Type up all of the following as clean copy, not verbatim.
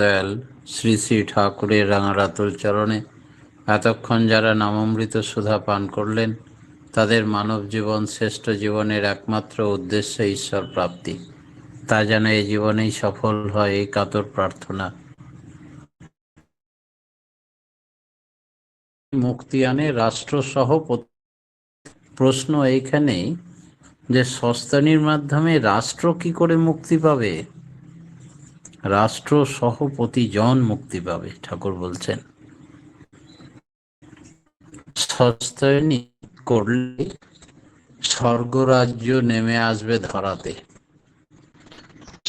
দয়াল শ্রী শ্রী ঠাকুরের রাঙারাতুল চরণে এতক্ষণ যারা নামামৃত সুধা পান করলেন, তাদের মানব জীবন শ্রেষ্ঠ জীবনের একমাত্র উদ্দেশ্য ঈশ্বর প্রাপ্তি। তা যেন এই জীবনেই সফল হয়, এই কাতর প্রার্থনা। মুক্তি আনে রাষ্ট্রসহ। প্রশ্ন এইখানেই যে সস্তানির মাধ্যমে রাষ্ট্র কি করে মুক্তি পাবে? রাষ্ট্র সহ প্রতিজন মুক্তি পাবে, ঠাকুর বলছেন। সস্তায়নী করলে স্বর্গরাজ্য নেমে আসবে ধরাতে।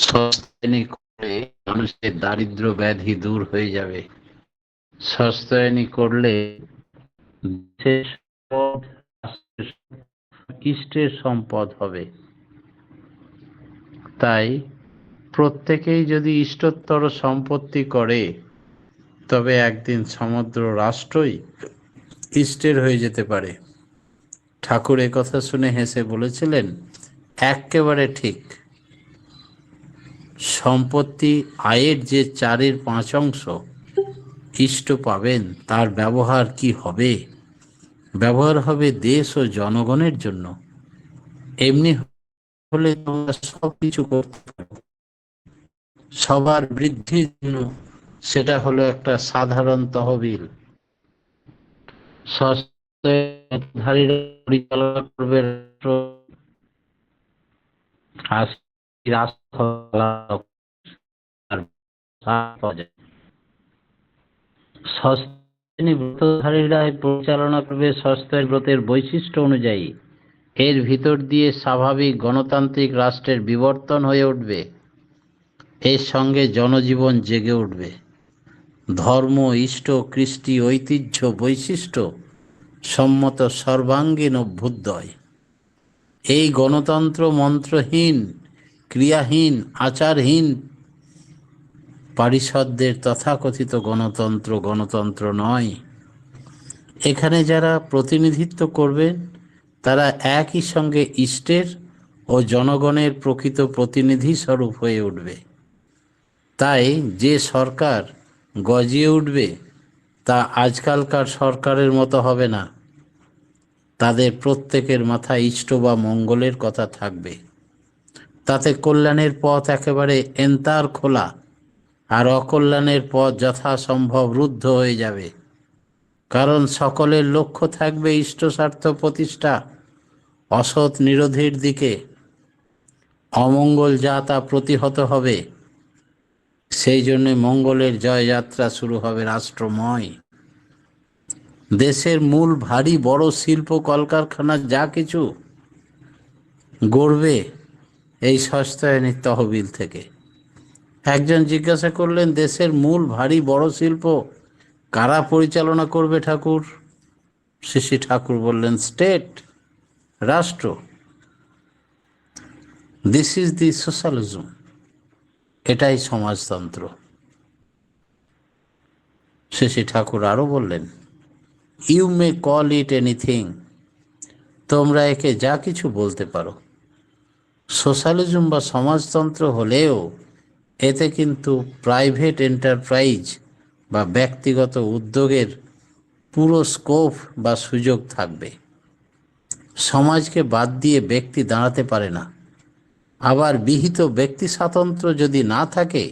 সস্তায়নী করলে মানুষের দারিদ্র ব্যাধি দূর হয়ে যাবে। সস্তায়নী করলে দেশের সম্পদ ইষ্টের সম্পদ হবে। তাই প্রত্যেকেই যদি ইষ্টতর সম্পত্তি করে, তবে একদিন সমগ্র রাষ্ট্রই ইষ্টের হয়ে যেতে পারে। ঠাকুর কথা শুনে হেসে বলেছিলেন, একেবারে ঠিক। সম্পত্তি আয়ের যে 4/5 ইষ্ট পাবেন, তার ব্যবহার কি হবে? ব্যবহার হবে দেশ ও জনগণের জন্য। এমনি হলে তোমরা সব কিছু করতে পারো। সবার বৃদ্ধির জন্য সেটা হলো একটা সাধারণ তহবিল। সস্তাধারীরা পরিচালনা করবে ব্রতধারীরা পরিচালনা করবে সস্তায় ব্রতের বৈশিষ্ট্য অনুযায়ী। এর ভিতর দিয়ে স্বাভাবিক গণতান্ত্রিক রাষ্ট্রের বিবর্তন হয়ে উঠবে। এর সঙ্গে জনজীবন জেগে উঠবে। ধর্ম, ইষ্ট, কৃষ্টি, ঐতিহ্য, বৈশিষ্ট্য সম্মত সর্বাঙ্গীন অভ্যুদয়। এই গণতন্ত্র মন্ত্রহীন, ক্রিয়াহীন, আচারহীন পারিষদদের তথাকথিত গণতন্ত্র গণতন্ত্র নয়। এখানে যারা প্রতিনিধিত্ব করবেন, তারা একই সঙ্গে ইষ্টের ও জনগণের প্রকৃত প্রতিনিধি স্বরূপ হয়ে উঠবে। তাই যে সরকার গজিয়ে উঠবে, তা আজকালকার সরকারের মতো হবে না। তাদের প্রত্যেকের মাথায় ইষ্ট বা মঙ্গলের কথা থাকবে। তাতে কল্যাণের পথ একেবারে এন্তার খোলা, আর অকল্যাণের পথ যথাসম্ভব রুদ্ধ হয়ে যাবে। কারণ সকলের লক্ষ্য থাকবে ইষ্ট স্বার্থ প্রতিষ্ঠা, অসৎ নিরোধের দিকে। অমঙ্গল যা তা প্রতিহত হবে। সেই জন্য মঙ্গলের জয়যাত্রা শুরু হবে রাষ্ট্রময়। দেশের মূল ভারী বড় শিল্প কলকারখানা যা কিছু গড়বে এই সস্তায়নের তহবিল থেকে। একজন জিজ্ঞাসা করলেন, দেশের মূল ভারী বড় শিল্প কারা পরিচালনা করবে ঠাকুর? শ্রী ঠাকুর বললেন, স্টেট, রাষ্ট্র। This is the socialism. এটাই সমাজতন্ত্র। শ্রী ঠাকুর আরো বললেন, you may call it anything. তোমরা একে যা কিছু বলতে পারো। সোশ্যালিজম বা সমাজতন্ত্র হলেও এতে কিন্তু প্রাইভেট এন্টারপ্রাইজ বা ব্যক্তিগত উদ্যোগের পুরো স্কোপ বা সুযোগ থাকবে। সমাজকে বাদ দিয়ে ব্যক্তি দাঁড়াতে পারে না। আবার বিহিত ব্যক্তি স্বাতন্ত্র্য যদি না থাকে,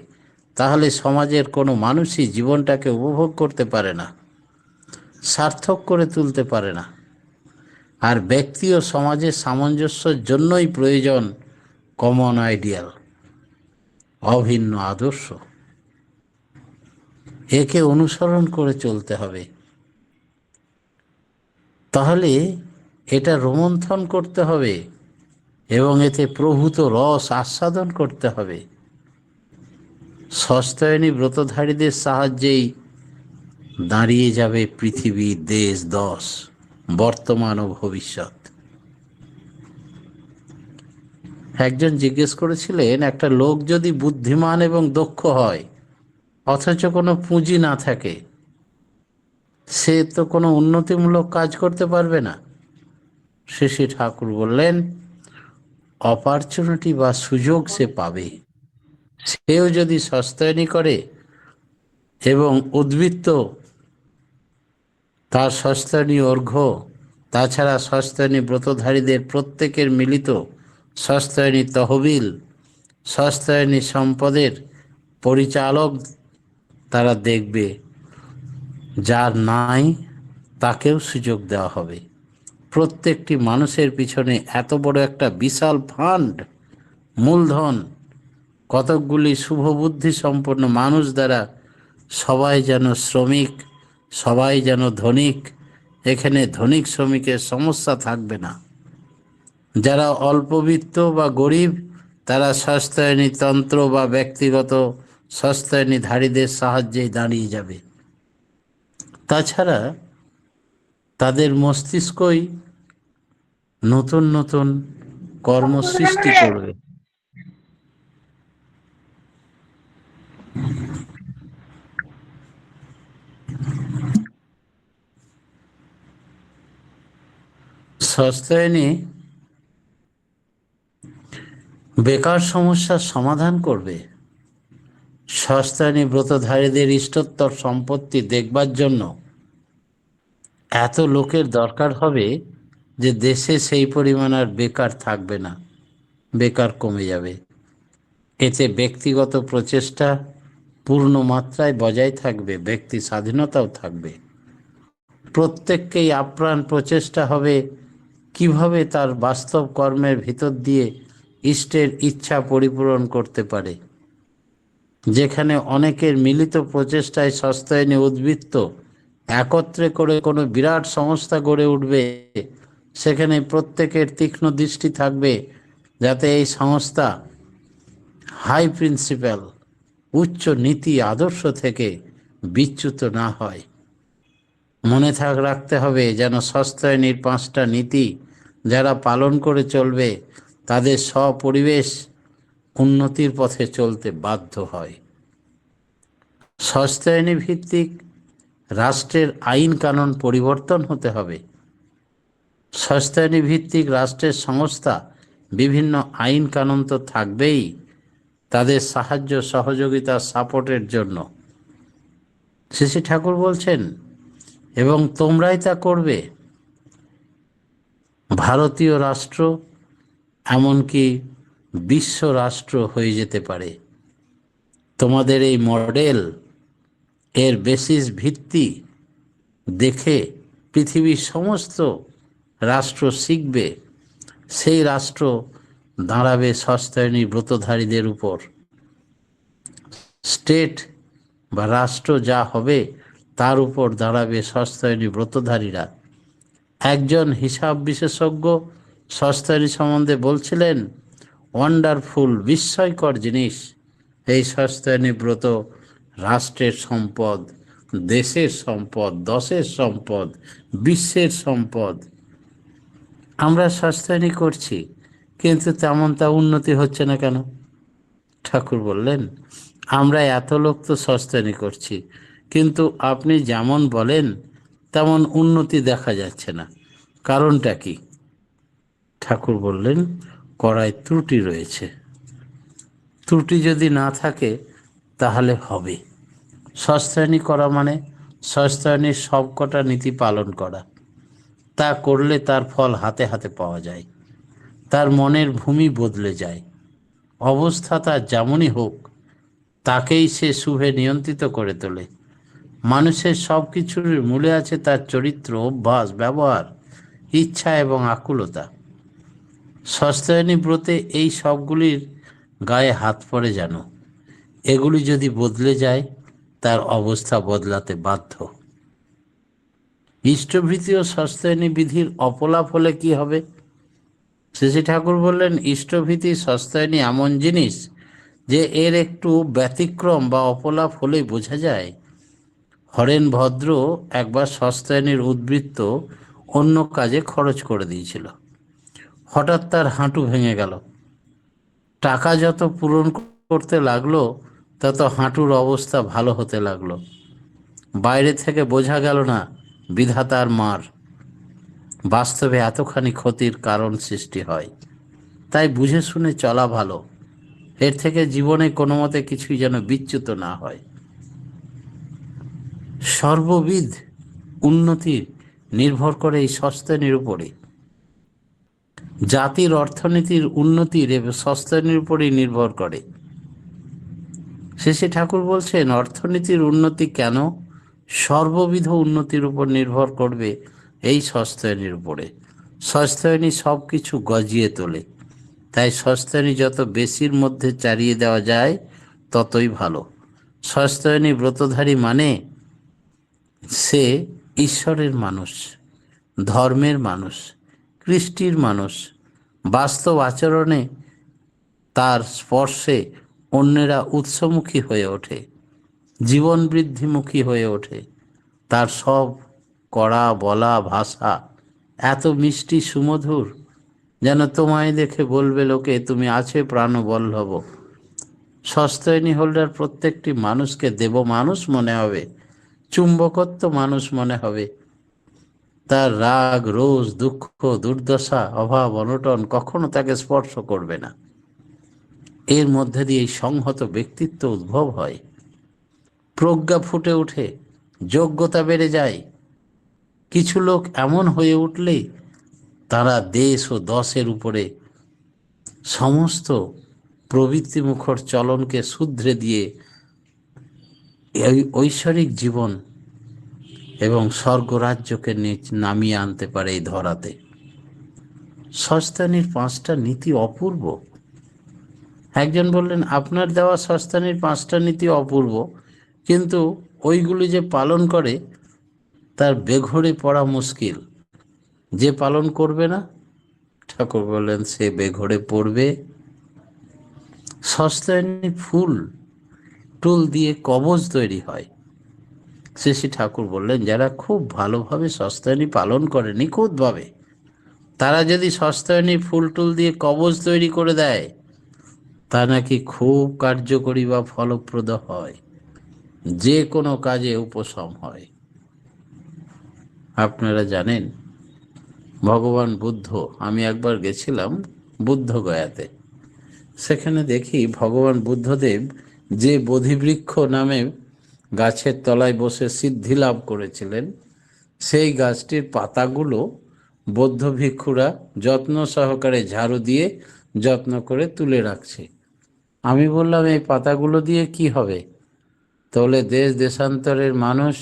তাহলে সমাজের কোনো মানুষই জীবনটাকে উপভোগ করতে পারে না, সার্থক করে তুলতে পারে না। আর ব্যক্তি ও সমাজের সামঞ্জস্যের জন্যই প্রয়োজন কমন আইডিয়াল, অভিন্ন আদর্শ। একে অনুসরণ করে চলতে হবে। তাহলে এটা রোমন্থন করতে হবে এবং এতে প্রভূত রস আস্বাদন করতে হবে। সস্তায়নী ব্রতধারীদের সাহায্যেই দাঁড়িয়ে যাবে পৃথিবী, দেশ, দশ, বর্তমান ও ভবিষ্যৎ। একজন জিজ্ঞেস করেছিলেন, একটা লোক যদি বুদ্ধিমান এবং দক্ষ হয় অথচ কোনো পুঁজি না থাকে, সে তো কোনো উন্নতিমূলক কাজ করতে পারবে না। শ্রী ঠাকুর বললেন, অপরচুনিটি বা সুযোগ সে পাবে। সেও যদি সস্তায়নী করে এবং উদ্বৃত্ত তার সস্তায়নী অর্ঘ্য, তাছাড়া সস্তায়নী ব্রতধারীদের প্রত্যেকের মিলিত সস্তায়নী তহবিল, সস্তায়নী সম্পদের পরিচালক তারা দেখবে। যার নাই তাকেও সুযোগ দেওয়া হবে। প্রত্যেকটি মানুষের পিছনে এত বড় একটা বিশাল ফান্ড, মূলধন, কতকগুলি শুভবুদ্ধি সম্পন্ন মানুষ দ্বারা সবাই যেন শ্রমিক, সবাই যেন ধনিক। এখানে ধনিক শ্রমিকের সমস্যা থাকবে না। যারা অল্পবিত্ত বা গরিব তারা সস্তায়নী তন্ত্র বা ব্যক্তিগত সস্তায়নীধারীদের সাহায্যেই দাঁড়িয়ে যাবে। তাছাড়া তাদের মস্তিষ্কই নতুন নতুন কর্ম সৃষ্টি করবে। সস্তায়নী বেকার সমস্যার সমাধান করবে। সস্তায়নী ব্রতধারীদের ইষ্টত্তর সম্পত্তি দেখবার জন্য এত লোকের দরকার হবে যে দেশে সেই পরিমাণ আর বেকার থাকবে না, বেকার কমে যাবে। এতে ব্যক্তিগত প্রচেষ্টা পূর্ণ মাত্রায় বজায় থাকবে, ব্যক্তি স্বাধীনতাও থাকবে। প্রত্যেককেই আপ্রাণ প্রচেষ্টা হবে কিভাবে তার বাস্তব কর্মের ভিতর দিয়ে ইষ্টের ইচ্ছা পরিপূরণ করতে পারে। যেখানে অনেকের মিলিত প্রচেষ্টায় সস্তায়নী উদ্বৃত্ত একত্রে করে কোনো বিরাট সংস্থা গড়ে উঠবে, সেখানে প্রত্যেকের তীক্ষ্ণ দৃষ্টি থাকবে যাতে এই সংস্থা হাই প্রিন্সিপাল, উচ্চ নীতি আদর্শ থেকে বিচ্যুত না হয়। মনে রাখতে হবে যেন সস্তায়নীর 5টা নীতি যারা পালন করে চলবে তাদের স্বপরিবেশ উন্নতির পথে চলতে বাধ্য হয়। সস্তায়নী ভিত্তিক রাষ্ট্রের আইন কানুন পরিবর্তন হতে হবে। সস্তায়নী ভিত্তিক রাষ্ট্রের সংস্থা বিভিন্ন আইন কানুন তো থাকবেই, তাদের সাহায্য সহযোগিতা সাপোর্টের জন্য। শ্রী ঠাকুর বলছেন, এবং তোমরাই তা করবে। ভারতীয় রাষ্ট্র এমনকি বিশ্ব রাষ্ট্র হয়ে যেতে পারে। তোমাদের এই মডেল, এর বেসিস ভিত্তি দেখে পৃথিবীর সমস্ত রাষ্ট্র শিখবে। সেই রাষ্ট্র দাঁড়াবে সস্তায়নী ব্রতধারীদের উপর। স্টেট বা রাষ্ট্র যা হবে তার উপর দাঁড়াবে সস্তায়নী ব্রতধারীরা। একজন হিসাব বিশেষজ্ঞ সস্তায়নী সম্বন্ধে বলছিলেন, ওয়ান্ডারফুল, বিস্ময়কর জিনিস এই সস্তায়নী ব্রত। রাষ্ট্রের সম্পদ, দেশের সম্পদ, দশের সম্পদ, বিশ্বের সম্পদ। আমরা সস্তায়নী করছি কিন্তু তেমন তা উন্নতি হচ্ছে না কেন? ঠাকুর বললেন, আমরা এত লোক তো সস্তায়নী করছি কিন্তু আপনি যেমন বলেন তেমন উন্নতি দেখা যাচ্ছে না, কারণটা কি? ঠাকুর বললেন, কড়ায় ত্রুটি রয়েছে। ত্রুটি যদি না থাকে তাহলে হবে। সস্তায়নী করা মানে সস্তায়নীর সবকটা নীতি পালন করা। তা করলে তার ফল হাতে হাতে পাওয়া যায়, তার মনের ভূমি বদলে যায়। অবস্থা তার যেমনই হোক তাকেই সে শুভে নিয়ন্ত্রিত করে তোলে। মানুষের সব কিছুর মূলে আছে তার চরিত্র, অভ্যাস, ব্যবহার, ইচ্ছা এবং আকুলতা। সস্তায়নী ব্রতে এই সবগুলির গায়ে হাত পড়ে যেন। এগুলি যদি বদলে যায় তার অবস্থা বদলাতে বাধ্য। ইষ্টভীতি ও সস্তায়নী বিধির অপলাপ হলে কি হবে? শ্রী ঠাকুর বললেন, ইষ্টভীতি সস্তায়নী এমন জিনিস যে এর একটু ব্যতিক্রম বা অপলাপ হলেই বোঝা যায়। হরেন ভদ্র একবার সস্তায়নীর উদ্বৃত্ত অন্য কাজে খরচ করে দিয়েছিল। হঠাৎ তার হাঁটু ভেঙে গেল। টাকা যত পূরণ করতে লাগলো তত হাঁটুর অবস্থা ভালো হতে লাগলো। বাইরে থেকে বোঝা গেল না বিধাতার মার। বাস্তবে এতখানি ক্ষতির কারণ সৃষ্টি হয়। তাই বুঝে শুনে চলা ভালো। এর থেকে জীবনে কোনো মতে কিছুই যেন বিচ্যুত না হয়। সর্ববিধ উন্নতি নির্ভর করে এই সস্তানির উপরে। জাতির অর্থনীতির উন্নতির সস্তানির উপরেই নির্ভর করে। শেষে ঠাকুর বলছেন অর্থনীতির উন্নতি কেন? সর্ববিধ উন্নতির উপর নির্ভর করবে এই সস্তায়নীর উপরে। সস্তায়নী সব কিছু গজিয়ে তোলে, তাই সস্তায়নী যত বেশির মধ্যে চালিয়ে দেওয়া যায় ততই ভালো। সস্তায়নী ব্রতধারী মানে সে ঈশ্বরের মানুষ, ধর্মের মানুষ, কৃষ্টির মানুষ। বাস্তব আচরণে তার স্পর্শে অন্যেরা উৎসমুখী হয়ে ওঠে, জীবন বৃদ্ধিমুখী হয়ে ওঠে। তার সব করা বলা ভাষা এত মিষ্টি সুমধুর, যেন তোমায় দেখে বলবে লোকে তুমি আছে প্রাণবল্লভ। সস্তায়নী হোল্ডার প্রত্যেকটি মানুষকে দেব মানুষ মনে হবে, চুম্বকত্ব মানুষ মনে হবে। তার রাগ রোষ দুঃখ দুর্দশা অভাব অনটন কখনো তাকে স্পর্শ করবে না। এর মধ্যে দিয়ে এই সংহত ব্যক্তিত্ব উদ্ভব হয়, প্রজ্ঞা ফুটে ওঠে, যোগ্যতা বেড়ে যায়। কিছু লোক এমন হয়ে উঠলেই তারা দেশ ও দশের উপরে সমস্ত প্রবৃত্তি মুখর চলনকে শুধরে দিয়ে ঐশ্বরিক জীবন এবং স্বর্গরাজ্যকে নামিয়ে আনতে পারে এই ধরাতে। সস্তানির 5টা নীতি অপূর্ব। একজন বললেন আপনার দেওয়া সস্তানির 5টা নীতি অপূর্ব, কিন্তু ওইগুলি যে পালন করে তার বেঘরে পড়া মুশকিল। যে পালন করবে না, ঠাকুর বললেন সে বেঘরে পড়বে। সস্তায়নী ফুল টুল দিয়ে কবচ তৈরি হয়। শেষে ঠাকুর বললেন যারা খুব ভালোভাবে সস্তায়নী পালন করে নিখুঁতভাবে, তারা যদি সস্তায়নী ফুল টুল দিয়ে কবচ তৈরি করে দেয় তা নাকি খুব কার্যকরী বা ফলপ্রদ হয়, যে কোনো কাজে উপশম হয়। আপনারা জানেন ভগবান বুদ্ধ, আমি একবার গেছিলাম বুদ্ধ গয়াতে, সেখানে দেখি ভগবান বুদ্ধদেব যে বোধিবৃক্ষ নামে গাছের তলায় বসে সিদ্ধি লাভ করেছিলেন, সেই গাছটির পাতাগুলো বৌদ্ধ ভিক্ষুরা যত্ন সহকারে ঝাড়ু দিয়ে যত্ন করে তুলে রাখছে। আমি বললাম এই পাতাগুলো দিয়ে কি হবে? তাহলে দেশ দেশান্তরের মানুষ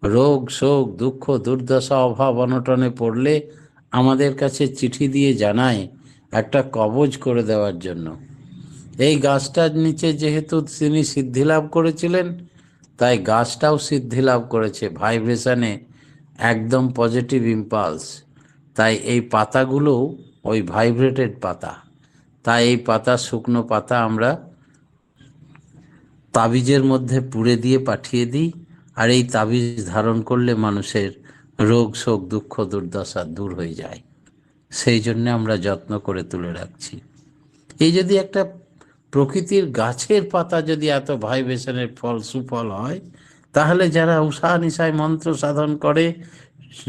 রোগ শোক দুঃখ দুর্দশা অভাব অনটনে পড়লে আমাদের কাছে চিঠি দিয়ে জানায় একটা কবজ করে দেওয়ার জন্য। এই গাছটার নিচে যেহেতু তিনি সিদ্ধি লাভ করেছিলেন, তাই গাছটাও সিদ্ধি লাভ করেছে ভাইব্রেশনে, একদম পজিটিভ ইম্পালস। তাই এই পাতাগুলোও ওই ভাইব্রেটেড পাতা। তাই এই পাতা, শুকনো পাতা আমরা তাবিজের মধ্যে পুড়ে দিয়ে পাঠিয়ে দিই, আর এই তাবিজ ধারণ করলে মানুষের রোগ শোক দুঃখ দুর্দশা দূর হয়ে যায়। সেই জন্য আমরা যত্ন করে তুলে রাখছি। এই যদি একটা প্রকৃতির গাছের পাতা যদি এত ভাইব্রেশনের ফল সুফল হয়, তাহলে যারা উষা নিশায় মন্ত্র সাধন করে,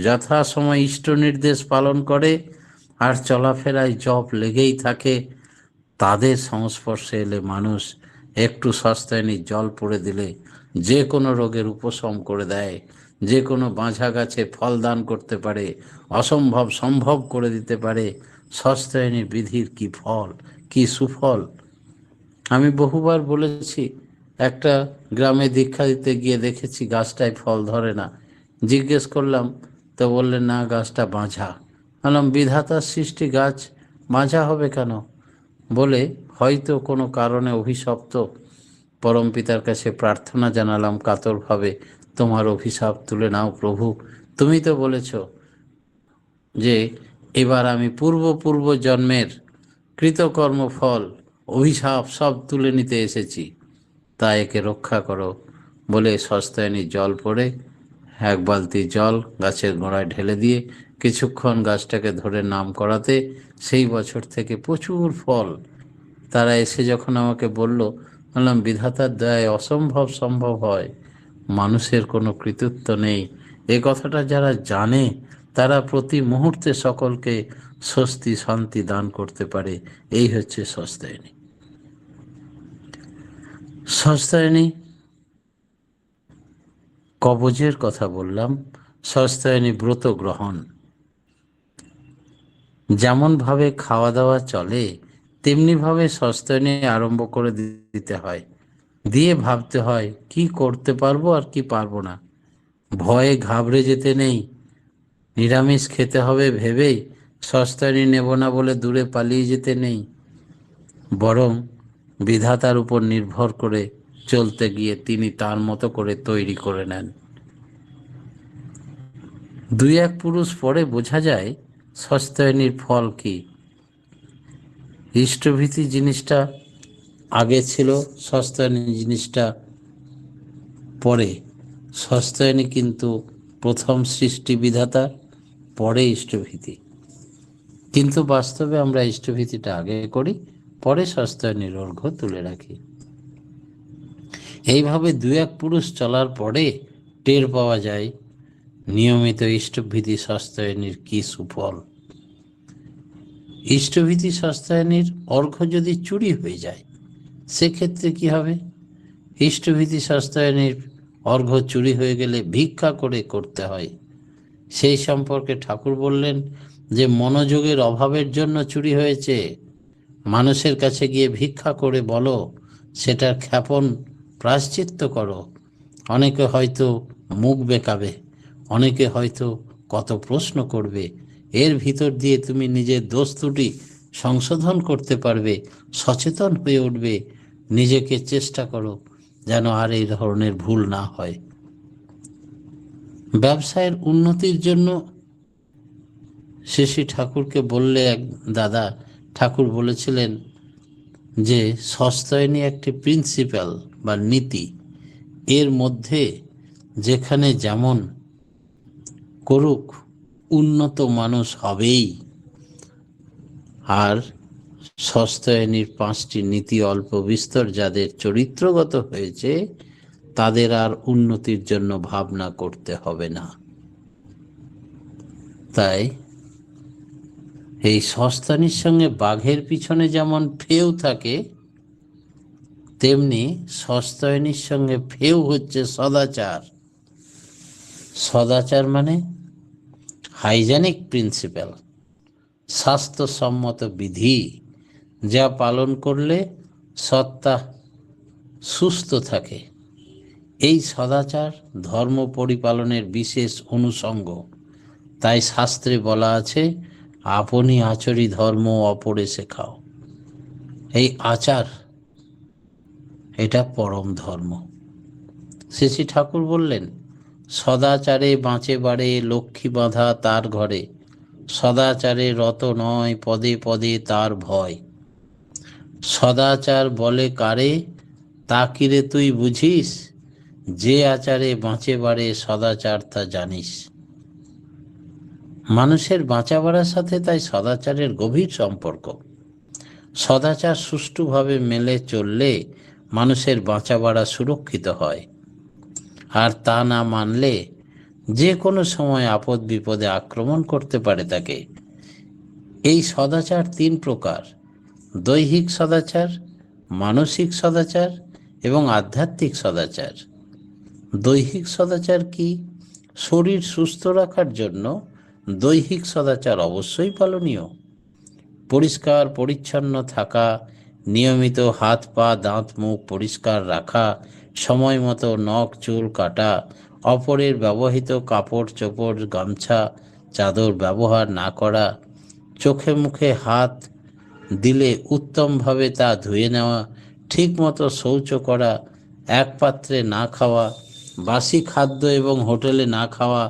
যথাসময় ইষ্ট নির্দেশ পালন করে, আর চলাফেরায় জপ লেগেই থাকে, তাদের সংস্পর্শে এলে মানুষ একটু সস্তায়নী জল পড়ে দিলে যে কোনো রোগের উপশম করে দেয়, যে কোনো বাঁঝা গাছে ফল দান করতে পারে, অসম্ভব সম্ভব করে দিতে পারে। সস্তায়নী বিধির কি ফল, কি সুফল! আমি বহুবার বলেছি, একটা গ্রামে দীক্ষা দিতে গিয়ে দেখেছি গাছটায় ফল ধরে না। জিজ্ঞেস করলাম, তো বললেন না গাছটা বাঁঝা। বললাম বিধাতার সৃষ্টি গাছ বাঁঝা হবে কেন? বলে হয়তো কোনো কারণে অভিশপ্ত। পরম পিতার কাছে প্রার্থনা জানালাম কাতরভাবে, তোমার অভিশাপ তুলে নাও প্রভু, তুমি তো বলেছ যে এবার আমি পূর্ব জন্মের কৃতকর্ম ফল অভিশাপ সব তুলে নিতে এসেছি, তা একে রক্ষা করো। বলে সস্তায়নী জল পড়ে 1 বালতি জল গাছের গোড়ায় ঢেলে দিয়ে কিছুক্ষণ গাছটাকে ধরে নাম করাতে সেই বছর থেকে প্রচুর ফল। তারা এসে যখন আমাকে বলল, বললাম বিধাতার দয়ায় অসম্ভব সম্ভব হয়, মানুষের কোনো কৃতিত্ব নেই। এ কথাটা যারা জানে তারা প্রতি মুহূর্তে সকলকে স্বস্তি শান্তি দান করতে পারে। এই হচ্ছে সস্তায়নী। সস্তায়নী কবজের কথা বললাম, সস্তায়নী ব্রত গ্রহণ। যেমনভাবে খাওয়া দাওয়া চলে তেমনিভাবে সস্তায়নী আরম্ভ করে দিতে হয়, দিয়ে ভাবতে হয় কি করতে পারবো আর কি পারবো না। ভয়ে ঘাবড়ে যেতে নেই। নিরামিষ খেতে হবে ভেবেই সস্তায়নী নেব না বলে দূরে পালিয়ে যেতে নেই, বরং বিধাতার উপর নির্ভর করে চলতে গিয়ে তিনি তার মতো করে তৈরি করে নেন। দুই এক পুরুষ পরে বোঝা যায় সস্তায়নীর ফল কি। ইষ্টভীতি জিনিসটা আগে ছিল, সস্তায়নী জিনিসটা পরে। সস্তায়নী কিন্তু প্রথম সৃষ্টি বিধাতা, পরে ইষ্টভীতি। কিন্তু বাস্তবে আমরা ইষ্টভীতিটা আগে করি, পরে সস্তায়নীর অর্ঘ্য তুলে রাখি। এইভাবে দু এক পুরুষ চলার পরে টের পাওয়া যায় নিয়মিত ইষ্টভীতি সস্তায়নীর কি সুফল। ইষ্টভীতি সস্তায়নীর অর্ঘ্য যদি চুরি হয়ে যায় সেক্ষেত্রে কি হবে? ইষ্টভীতি সস্তায়নীর অর্ঘ্য চুরি হয়ে গেলে ভিক্ষা করে করতে হয়। সেই সম্পর্কে ঠাকুর বললেন যে মনোযোগের অভাবের জন্য চুরি হয়েছে। মানুষের কাছে গিয়ে ভিক্ষা করে বলো, সেটার ক্ষেপণ প্রায়শ্চিত্ত করো। অনেকে হয়তো মুখ বেঁকাবে, অনেকে হয়তো কত প্রশ্ন করবে, এর ভিতর দিয়ে তুমি নিজের দোষ ত্রুটি সংশোধন করতে পারবে, সচেতন হয়ে উঠবে। নিজেকে চেষ্টা করো যেন আর এই ধরনের ভুল না হয়। ব্যবসায়ের উন্নতির জন্য শ্রী ঠাকুরকে বললে এক দাদা, ঠাকুর বলেছিলেন যে সস্তায়নী একটি প্রিন্সিপাল বা নীতি, এর মধ্যে যেখানে যেমন করুক উন্নত মানুষ হবেই। আর সস্তায়নীর 5টি নীতি অল্প বিস্তর যাদের চরিত্রগত হয়েছে তাদের আর উন্নতির জন্য ভাবনা করতে হবে না। তাই এই সস্তানির সঙ্গে বাঘের পিছনে যেমন ফেউ থাকে, তেমনি সস্তায়নীর সঙ্গে ফেউ হচ্ছে সদাচার। সদাচার মানে হাইজেনিক প্রিন্সিপাল, স্বাস্থ্যসম্মত বিধি, যা পালন করলে সত্তা সুস্থ থাকে। এই সদাচার ধর্ম পরিপালনের বিশেষ অনুষঙ্গ। তাই শাস্ত্রে বলা আছে, আপনি আচরি ধর্ম অপরে শেখাও। এই আচার, এটা পরম ধর্ম। শ্রী ঠাকুর বললেন, সদাচারে বাঁচে বাড়ে লক্ষ্মী বাঁধা তার ঘরে, সদাচারে রত নয় পদে পদে তার ভয়। সদাচার বলে কারে তা কিরে তুই বুঝিস, যে আচারে বাঁচে বাড়ে সদাচার তা জানিস। মানুষের বাঁচা বাড়ার সাথে তাই সদাচারের গভীর সম্পর্ক। সদাচার সুষ্ঠুভাবে মেলে চললে মানুষের বাঁচা বাড়া সুরক্ষিত হয়, আর তা না মানলে যে কোনো সময় আপদ বিপদে আক্রমণ করতে পারে তাকে। এই সদাচার 3 প্রকার: দৈহিক সদাচার, মানসিক সদাচার এবং আধ্যাত্মিক সদাচার। দৈহিক সদাচার কি? শরীর সুস্থ রাখার জন্য দৈহিক সদাচার অবশ্যই পালনীয়। পরিষ্কার পরিচ্ছন্ন থাকা, নিয়মিত হাত পা দাঁত মুখ পরিষ্কার রাখা, সময় মতো নখ চুল কাটা, অপরের ব্যবহৃত কাপড় চোপড় গামছা চাদর ব্যবহার না করা, চোখে মুখে হাত দিলে উত্তমভাবে তা ধুয়ে নেওয়া, ঠিক মতো শৌচ করা, এক পাত্রে না খাওয়া, বাসি খাদ্য এবং হোটেলে না খাওয়া,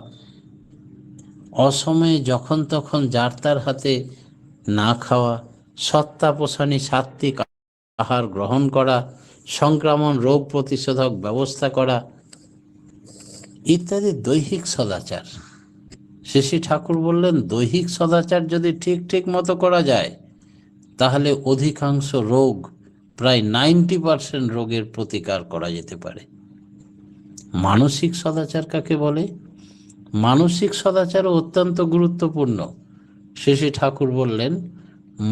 অসময়ে যখন তখন যার তার হাতে না খাওয়া, সত্তাপোষণী সাত্ত্বিক আহার গ্রহণ করা, সংক্রমণ রোগ প্রতিষেধক ব্যবস্থা করা ইত্যাদি দৈহিক সদাচার। শ্রী ঠাকুর বললেন, দৈহিক সদাচার যদি ঠিক ঠিক মতো করা যায় তাহলে অধিকাংশ রোগ, প্রায় 90% রোগের প্রতিকার করা যেতে পারে। মানসিক সদাচার কাকে বলে? মানসিক সদাচারও অত্যন্ত গুরুত্বপূর্ণ। শ্রী ঠাকুর বললেন,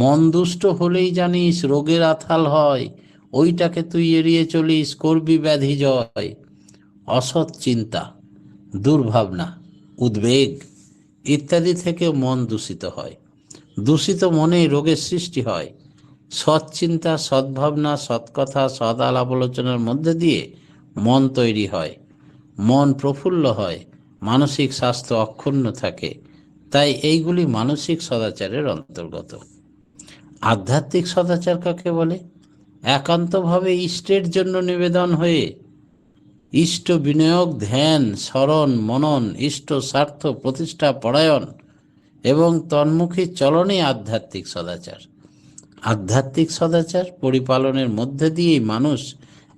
মন দুষ্ট হলেই জানিস রোগের আথাল হয়, ওইটাকে তুই এড়িয়ে চলিস, করবি ব্যাধি জয়। অসৎ চিন্তা, দুর্ভাবনা, উদ্বেগ ইত্যাদি থেকে মন দূষিত হয়। দূষিত মনে রোগের সৃষ্টি হয়। সৎ চিন্তা, সদ্ভাবনা, সৎকথা, সৎ আলাপ আলোচনার মধ্যে দিয়ে মন তৈরি হয়, মন প্রফুল্ল হয়, মানসিক স্বাস্থ্য অক্ষুণ্ণ থাকে। তাই এইগুলি মানসিক সদাচারের অন্তর্গত। আধ্যাত্মিক সদাচার কাকে বলে? একান্তভাবে ইষ্টের জন্য নিবেদন হয়ে ইষ্ট বিনিয়োগ, ধ্যান, স্মরণ, মনন, ইষ্ট স্বার্থ প্রতিষ্ঠা পরায়ণ এবং তন্মুখী চলনই আধ্যাত্মিক সদাচার। আধ্যাত্মিক সদাচার পরিপালনের মধ্যে দিয়েই মানুষ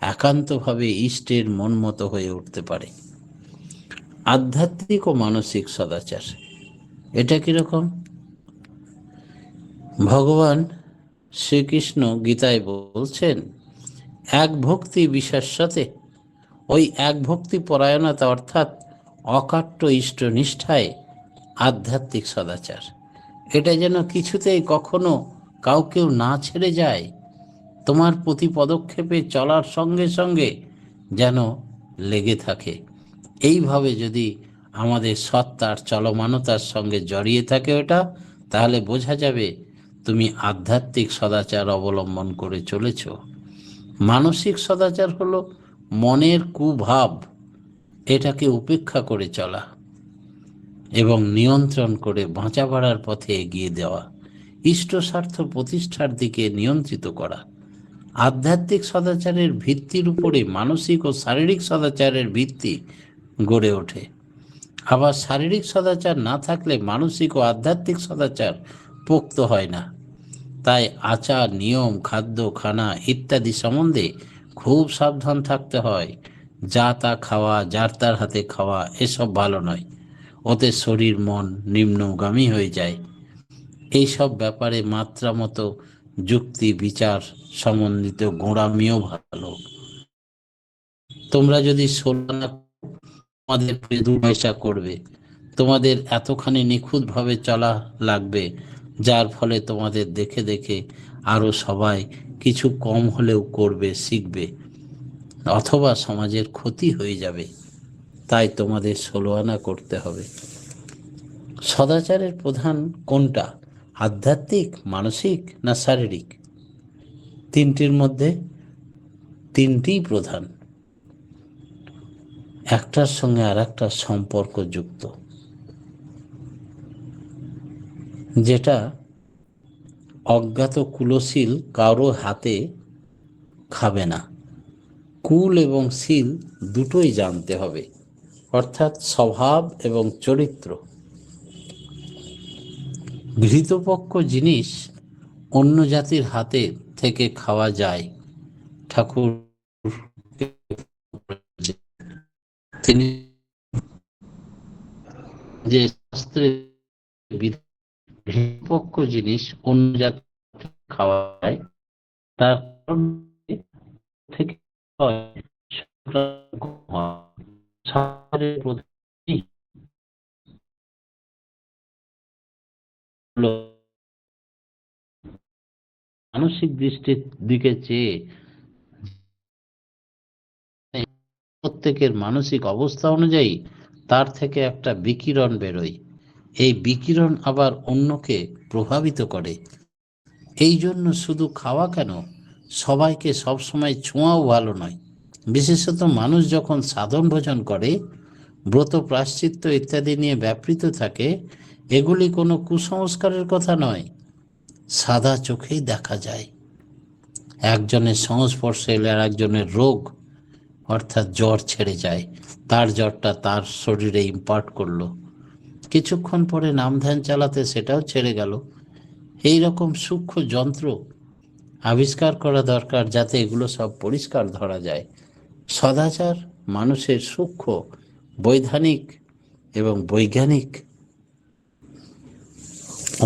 একান্তভাবে ইষ্টের মনমতো হয়ে উঠতে পারে। আধ্যাত্মিক ও মানসিক সদাচার, এটা কিরকম? ভগবান শ্রীকৃষ্ণ গীতায় বলছেন, এক ভক্তি বিশেষতে, ওই এক ভক্তি পরায়ণতা অর্থাৎ অকাট্য ইষ্ট নিষ্ঠায় আধ্যাত্মিক সদাচার। এটা যেন কিছুতেই কখনো কাউকেও না ছেড়ে যায়, তোমার প্রতি পদক্ষেপে চলার সঙ্গে সঙ্গে যেন লেগে থাকে। এইভাবে যদি আমাদের সত্তার চলমানতার সঙ্গে জড়িয়ে থাকে ওটা, তাহলে বোঝা যাবে তুমি আধ্যাত্মিক সদাচার অবলম্বন করে চলেছ। মানসিক সদাচার হলো মনের কুভাব, এটাকে উপেক্ষা করে চলা এবং নিয়ন্ত্রণ করে বাঁচা বাড়ার পথে এগিয়ে দেওয়া, ইষ্ট স্বার্থ প্রতিষ্ঠার দিকে নিয়ন্ত্রিত করা। আধ্যাত্মিক সদাচারের ভিত্তির উপরে মানসিক ও শারীরিক সদাচারের ভিত্তি গড়ে ওঠে। আবার শারীরিক সদাচার না থাকলে মানসিক ও আধ্যাত্মিক সদাচার পোক্ত হয় না। তাই আচার, নিয়ম, খাদ্য, খানা ইত্যাদি সম্বন্ধে খুব সাবধান থাকতে হয়। যা তা খাওয়া, যার তার হাতে খাওয়া, এসব ভালো নয়। ওতে শরীর মন নিম্নগামী হয়ে যায়। এইসব ব্যাপারে মাত্রা মতো যুক্তি বিচার সমন্বিত গোঁড়ামিও ভালো। তোমরা যদি তোমাদের 2 পয়সা করবে, তোমাদের এতখানি নিখুঁতভাবে চলা লাগবে, যার ফলে তোমাদের দেখে দেখে আরো সবাই কিছু কম হলেও করবে, শিখবে, অথবা সমাজের ক্ষতি হয়ে যাবে। তাই তোমাদের 16 আনা করতে হবে। সদাচারের প্রধান কোনটা? আধ্যাত্মিক, মানসিক না শারীরিক? তিনটির মধ্যে তিনটিই প্রধান, একটার সঙ্গে আর একটা সম্পর্ক যুক্ত। যেটা অজ্ঞাত কুলশীল কারো হাতে খাবে না। কুল এবং শীল দুটোই জানতে হবে, অর্থাৎ স্বভাব এবং চরিত্র। ঘৃতপক্ষ জিনিস অন্য জাতির হাতে থেকে খাওয়া যায়। ঠাকুর তিনি যে শাস্ত্রে ঘৃতপক্ষ জিনিস অন্য জাতি খাওয়া যায়, তার থেকে মানসিক দৃষ্টির দিকে চেয়ে প্রত্যেকের মানসিক অবস্থা অনুযায়ী তার থেকে একটা বিকিরণ বেরোয়। এই বিকিরণ আবার অন্যকে প্রভাবিত করে। এই জন্য শুধু খাওয়া কেন, সবাইকে সবসময় ছোঁয়াও ভালো নয়। বিশেষত মানুষ যখন সাধন ভোজন করে, ব্রত প্রায়শ্চিত্ত ইত্যাদি নিয়ে ব্যাপৃত থাকে, এগুলি কোনো কুসংস্কারের কথা নয়, সাদা চোখেই দেখা যায়। একজনের সংস্পর্শে এলে আর একজনের রোগ অর্থাৎ জ্বর ছেড়ে যায়। তার জ্বরটা তার শরীরে ইম্পার্ট করলো, কিছুক্ষণ পরে নাম ধ্যান চালাতে সেটাও ছেড়ে গেল। এই রকম সূক্ষ্ম যন্ত্র আবিষ্কার করা দরকার, যাতে এগুলো সব পরিষ্কার ধরা যায়। সদাচার মানুষের সূক্ষ্ম বৈধানিক এবং বৈজ্ঞানিক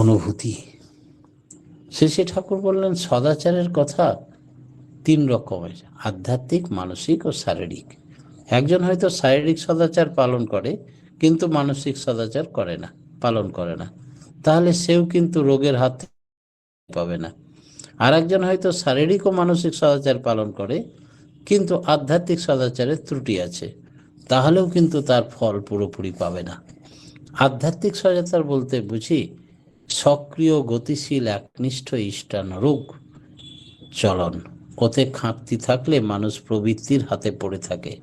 অনুভূতি। শ্রী ঠাকুর বললেন, সদাচারের কথা 3 রকমের: আধ্যাত্মিক, মানসিক ও শারীরিক। একজন হয়তো শারীরিক সদাচার পালন করে কিন্তু মানসিক সদাচার করে না, পালন করে না, তাহলে সেও কিন্তু রোগের হাত পাবে না। আর একজন হয়তো শারীরিক ও মানসিক সদাচার পালন করে কিন্তু আধ্যাত্মিক সদাচারের ত্রুটি আছে, তাহলেও কিন্তু তার ফল পুরোপুরি পাবে না। আধ্যাত্মিক সহায়তার বলতে বুঝি সক্রিয় গতিশীল একনিষ্ঠ ইষ্টানুরূপ চলন। ওতে খাঁকতি থাকলে মানুষ প্রবৃত্তির হাতে পড়ে থাকে।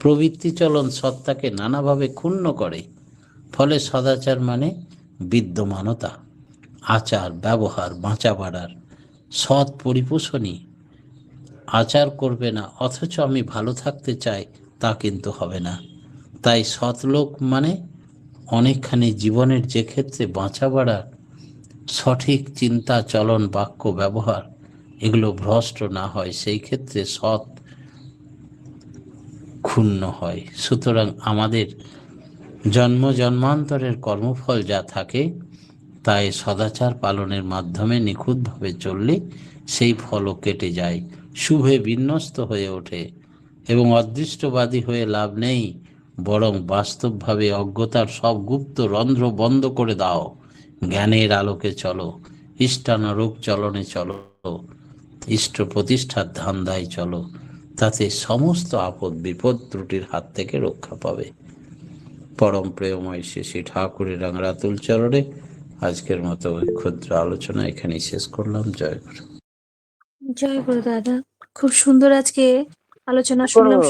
প্রবৃত্তি চলন সত্তাকে নানাভাবে ক্ষুণ্ণ করে। ফলে সদাচার মানে বিদ্যমানতা, আচার ব্যবহার বাঁচা বাড়ার সৎ পরিপোষণী। আচার করবে না অথচ আমি ভালো থাকতে চাই, তা কিন্তু হবে না। তাই সৎলোক মানে অনেকখানি জীবনের যে ক্ষেত্রে বাঁচা বাড়ার সঠিক চিন্তা চলন বাক্য ব্যবহার এগুলো ভ্রষ্ট না হয়, সেই ক্ষেত্রে সৎ ক্ষুণ্ণ হয়। সুতরাং আমাদের জন্ম জন্মান্তরের কর্মফল যা থাকে তাই সদাচার পালনের মাধ্যমে নিখুঁতভাবে চললে সেই ফলও কেটে যায়, শুভে বিন্যস্ত হয়ে ওঠে। এবং অদৃষ্টবাদী হয়ে লাভ নেই, বরং বাস্তবভাবে অজ্ঞতার সব গুপ্ত রন্ধ্র বন্ধ করে দাও। জ্ঞানের আলোকে চলো, ইষ্টানুরূপ চলনে চলো, ইষ্ট প্রতিষ্ঠার ধান্দায় চলো। তাতে সমস্ত আপদ বিপদ ত্রুটির হাত থেকে রক্ষা পাবে। পরম প্রেমময় শ্রী ঠাকুরের রাঙরাতুল চরণে আজকের মতো ক্ষুদ্র আলোচনা এখানেই শেষ করলাম। জয় গুরু। জয় গুরু দাদা, খুব সুন্দর আজকে আলোচনা শুনলাম।